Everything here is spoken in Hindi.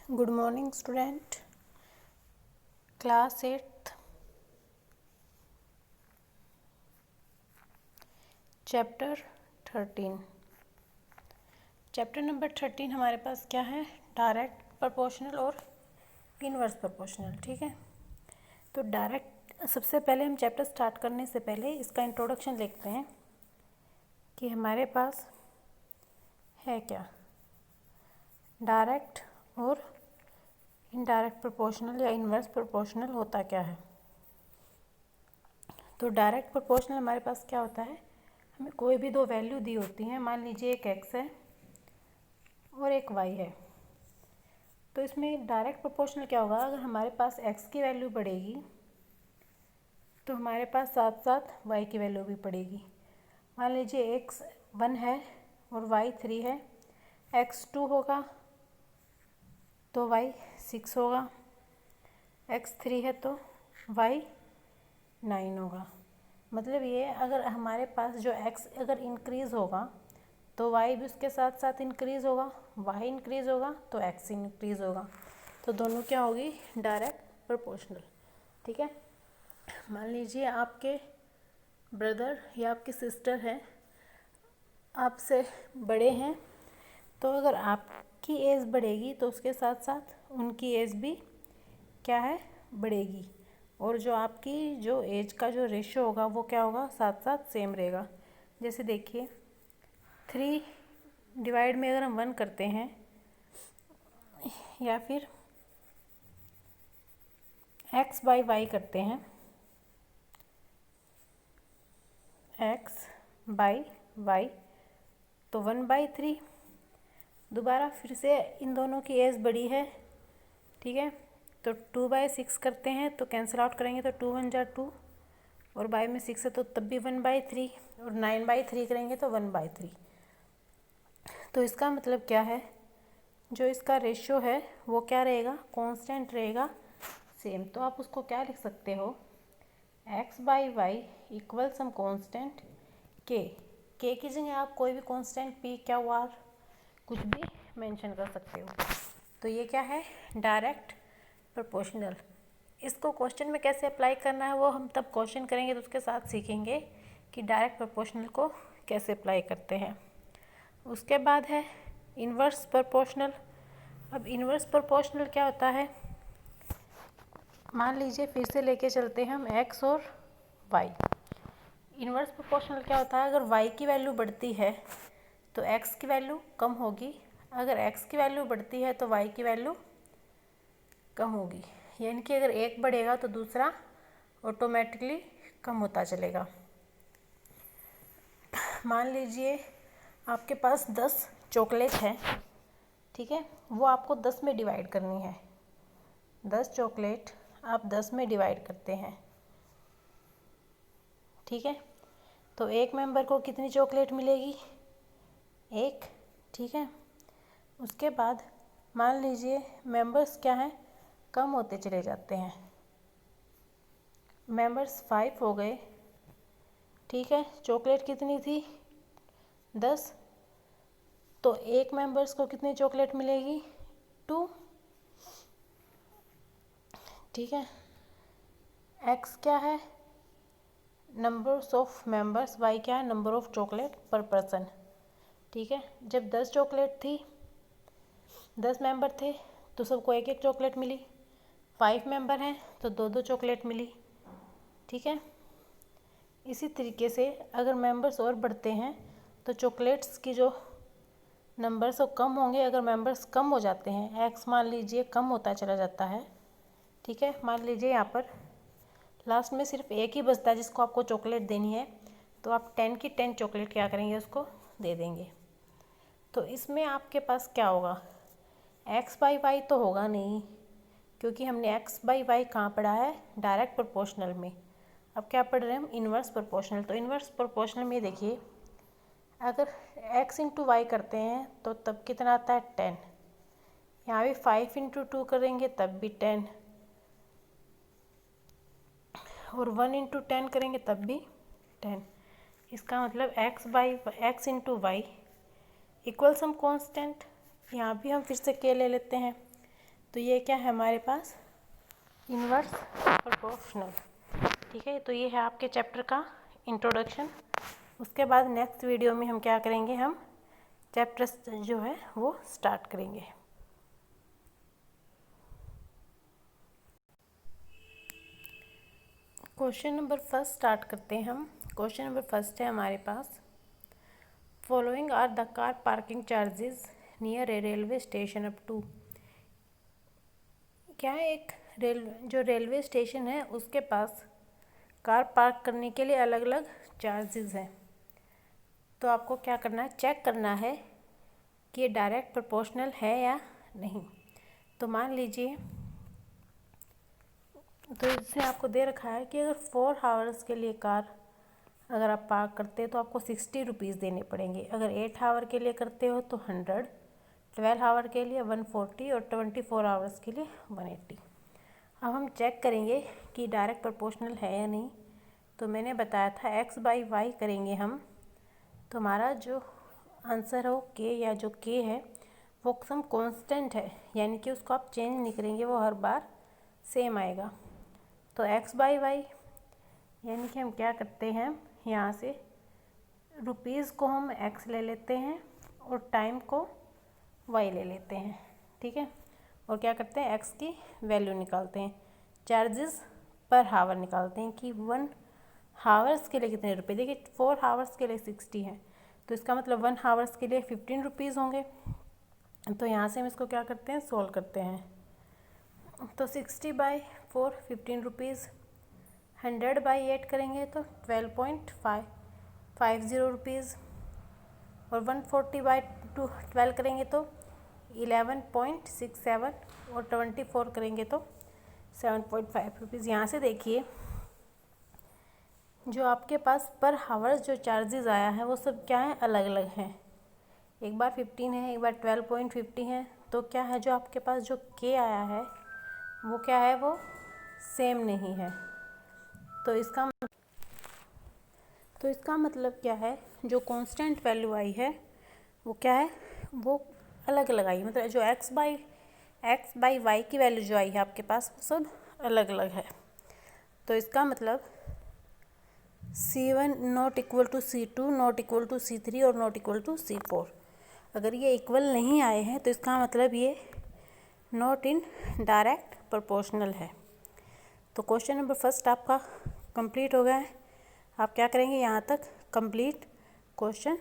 Good morning student, class 8th, chapter 13। Chapter number 13 हमारे पास क्या है? डायरेक्ट प्रोपोर्शनल और इनवर्स प्रोपोर्शनल। ठीक है, तो डायरेक्ट सबसे पहले हम चैप्टर स्टार्ट करने से पहले इसका इंट्रोडक्शन लिखते हैं कि हमारे पास है क्या, डायरेक्ट और इनडायरेक्ट प्रोपोर्शनल या इनवर्स प्रोपोर्शनल होता क्या है। तो डायरेक्ट प्रोपोर्शनल हमारे पास क्या होता है, हमें कोई भी दो वैल्यू दी होती हैं, मान लीजिए एक x है और एक y है। तो इसमें डायरेक्ट प्रोपोर्शनल क्या होगा, अगर हमारे पास x की वैल्यू बढ़ेगी तो हमारे पास साथ साथ y की वैल्यू भी बढ़ेगी। मान लीजिए x 1 है और y 3 है, x 2 होगा तो y 6 होगा, x 3 है तो y 9 होगा। मतलब ये अगर हमारे पास जो x अगर इंक्रीज़ होगा तो y भी उसके साथ साथ इंक्रीज़ होगा, y इंक्रीज़ होगा तो x इंक्रीज़ होगा। तो दोनों क्या होगी, डायरेक्ट प्रोपोर्शनल। ठीक है, मान लीजिए आपके ब्रदर या आपकी सिस्टर है, आपसे बड़े हैं, तो अगर आपकी एज बढ़ेगी तो उसके साथ साथ उनकी एज भी क्या है, बढ़ेगी। और जो आपकी जो एज का जो रेशो होगा वो क्या होगा, साथ साथ सेम रहेगा। जैसे देखिए 3 डिवाइड में अगर हम 1 करते हैं या फिर x बाई वाई करते हैं, x बाई वाई तो 1/3। दोबारा फिर से इन दोनों की एज बड़ी है, ठीक है, तो 2/6 करते हैं तो कैंसिल आउट करेंगे तो 2 1 जा 2 और बाई में 6 है तो तब भी 1/3 और 9/3 करेंगे तो 1/3। तो इसका मतलब क्या है, जो इसका रेशियो है वो क्या रहेगा, कांस्टेंट रहेगा, सेम। तो आप उसको क्या लिख सकते हो, x by y equal some constant k की जगह आप कोई भी कांस्टेंट p क्या आर कुछ भी मेंशन कर सकते हो। तो ये क्या है, डायरेक्ट प्रोपोर्शनल। इसको क्वेश्चन में कैसे अप्लाई करना है वो हम तब क्वेश्चन करेंगे तो उसके साथ सीखेंगे कि डायरेक्ट प्रोपोर्शनल को कैसे अप्लाई करते हैं। उसके बाद है इनवर्स प्रोपोर्शनल। अब इनवर्स प्रोपोर्शनल क्या होता है, मान लीजिए फिर से लेके चलते हैं हम x और y। इनवर्स प्रोपोर्शनल क्या होता है, अगर y की वैल्यू बढ़ती है तो x की वैल्यू कम होगी, अगर x की वैल्यू बढ़ती है तो y की वैल्यू कम होगी। यानी कि अगर एक बढ़ेगा तो दूसरा ऑटोमेटिकली कम होता चलेगा। मान लीजिए आपके पास 10 चॉकलेट है, ठीक है, वो आपको 10 में डिवाइड करनी है। 10 चॉकलेट आप 10 में डिवाइड करते हैं, ठीक है, तो एक मेंबर को कितनी चॉकलेट मिलेगी, एक। ठीक है, उसके बाद मान लीजिए मेंबर्स क्या हैं, कम होते चले जाते हैं, मेंबर्स 5 हो गए, ठीक है, चॉकलेट कितनी थी, 10, तो एक मेंबर्स को कितनी चॉकलेट मिलेगी, 2। ठीक है, x क्या है, नंबर्स ऑफ मेंबर्स, y क्या है, नंबर ऑफ चॉकलेट पर पर्सन। ठीक है, जब 10 चॉकलेट थी, 10 मेंबर थे तो सबको एक एक चॉकलेट मिली, 5 मेंबर हैं तो 2 चॉकलेट मिली। ठीक है, इसी तरीके से अगर मेंबर्स और बढ़ते हैं तो चॉकलेट्स की जो नंबर्स वो कम होंगे। अगर मेंबर्स कम हो जाते हैं, x मान लीजिए कम होता चला जाता है, ठीक है, मान लीजिए यहाँ पर लास्ट में सिर्फ एक ही बचता है जिसको आपको चॉकलेट देनी है, तो आप 10 की 10 चॉकलेट क्या करेंगे, उसको दे देंगे। तो इसमें आपके पास क्या होगा, x बाई वाई तो होगा नहीं, क्योंकि हमने x बाई वाई कहाँ पढ़ा है, डायरेक्ट प्रोपोर्शनल में। अब क्या पढ़ रहे हैं हम, इनवर्स प्रोपोर्शनल। तो इनवर्स प्रोपोर्शनल में देखिए, अगर x इंटू वाई करते हैं तो तब कितना आता है, 10। यहाँ भी 5 इंटू 2 करेंगे तब भी 10, और 1 इंटू 10 करेंगे तब भी 10। इसका मतलब x into y equal some constant. यहाँ भी हम फिर से k ले लेते हैं, तो ये क्या है हमारे पास, इन्वर्स प्रोपोर्शनल। ठीक है, तो ये है आपके चैप्टर का इंट्रोडक्शन। उसके बाद नेक्स्ट वीडियो में हम क्या करेंगे, हम चैप्टर जो है वो स्टार्ट करेंगे। क्वेश्चन नंबर फर्स्ट स्टार्ट करते हैं हम। क्वेश्चन नंबर फर्स्ट है हमारे पास, following are the car parking charges near a railway station up to. क्या है, एक जो रेलवे स्टेशन है उसके पास कार पार्क करने के लिए अलग अलग चार्जेस हैं। तो आपको क्या करना है, चेक करना है कि ये डायरेक्ट प्रोपोर्शनल है या नहीं। तो मान लीजिए, तो इसमें आपको दे रखा है कि अगर 4 आवर्स के लिए कार अगर आप पार्क करते हो तो आपको 60 रुपीज़ देने पड़ेंगे। अगर 8 आवर के लिए करते हो तो 100, 12 आवर के लिए 140 और 24 आवर्स के लिए 180। अब हम चेक करेंगे कि डायरेक्ट प्रोपोर्शनल है या नहीं। तो मैंने बताया था x बाई वाई करेंगे हम, तो हमारा जो आंसर हो k, या जो k है वो सम कांस्टेंट है, यानी कि उसको आप चेंज नहीं करेंगे, वो हर बार सेम आएगा। तो x बाई वाई यानी कि हम क्या करते हैं, यहाँ से रुपीज़ को हम x ले लेते हैं और टाइम को y ले लेते हैं। ठीक है, और क्या करते हैं, x की वैल्यू निकालते हैं, चार्जेस पर हावर निकालते हैं कि 1 हावर्स के लिए कितने रुपए। देखिए 4 हावर्स के लिए 60 है, तो इसका मतलब 1 हावर्स के लिए 15 रुपीज़ होंगे। तो यहाँ से हम इसको क्या करते हैं, सोल्व करते हैं। तो 60 बाई 4 15 रुपीज़, 100 बाई 8 करेंगे तो 12.50 रुपीज़, और 140 बाई 12 करेंगे तो 11.67, और 24 करेंगे तो 7.5 रुपीज़। यहाँ से देखिए जो आपके पास पर हावर जो चार्जेस आया है वो सब क्या है, अलग अलग हैं। एक बार 15 है, एक बार 12.50 है। तो क्या है, जो आपके पास जो k आया है वो क्या है, वो सेम नहीं है। तो इसका मतलब क्या है, जो कांस्टेंट वैल्यू आई है वो क्या है, वो अलग अलग आई। मतलब जो x बाई वाई की वैल्यू जो आई है आपके पास वो सब अलग अलग है। तो इसका मतलब C1 not equal to C2, not equal to C3 और नॉट इक्वल टू C4। अगर ये इक्वल नहीं आए हैं तो इसका मतलब ये नॉट इन डायरेक्ट प्रोपोर्शनल है। तो क्वेश्चन नंबर फर्स्ट आपका कंप्लीट हो गया है। आप क्या करेंगे, यहाँ तक कंप्लीट क्वेश्चन